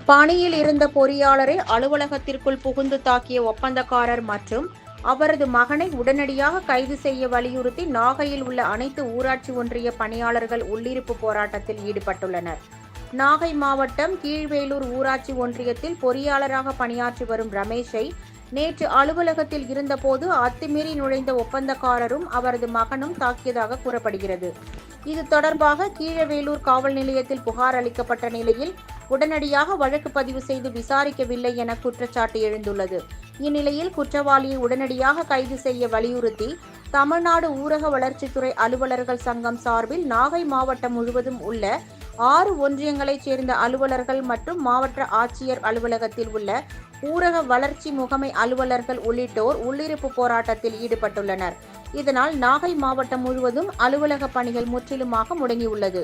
பணியில் இருந்த பொறியாளரை அலுவலகத்திற்குள் புகுந்து தாக்கிய ஒப்பந்தக்காரர் மற்றும் அவரது மகனை உடனடியாக கைது செய்ய வலியுறுத்தி நாகையில் உள்ள அனைத்து ஊராட்சி ஒன்றிய பணியாளர்கள் உள்ளிருப்பு போராட்டத்தில் ஈடுபட்டுள்ளனர். நாகை மாவட்டம் கீழ்வேலூர் ஊராட்சி ஒன்றியத்தில் பொறியாளராக பணியாற்றி வரும் ரமேஷை நேற்று அலுவலகத்தில் இருந்தபோது அத்துமீறி நுழைந்த ஒப்பந்தக்காரரும் அவரது மகனும் தாக்கியதாக கூறப்படுகிறது. இது தொடர்பாக கீழவேலூர் காவல் நிலையத்தில் புகார் அளிக்கப்பட்ட நிலையில் உடனடியாக வழக்கு பதிவு செய்து விசாரிக்கவில்லை என குற்றச்சாட்டு எழுந்துள்ளது. இந்நிலையில் குற்றவாளியை உடனடியாக கைது செய்ய வலியுறுத்தி தமிழ்நாடு ஊரக வளர்ச்சித்துறை அலுவலர்கள் சங்கம் சார்பில் நாகை மாவட்டம் முழுவதும் உள்ள 6 ஒன்றியங்களைச் சேர்ந்த அலுவலர்கள் மற்றும் மாவட்ட ஆட்சியர் அலுவலகத்தில் உள்ள ஊரக வளர்ச்சி முகமை அலுவலர்கள் உள்ளிட்டோர் உள்ளிருப்பு போராட்டத்தில் ஈடுபட்டுள்ளனர். இதனால் நாகை மாவட்டம் முழுவதும் அலுவலக பணிகள் முற்றிலுமாக முடங்கியுள்ளது.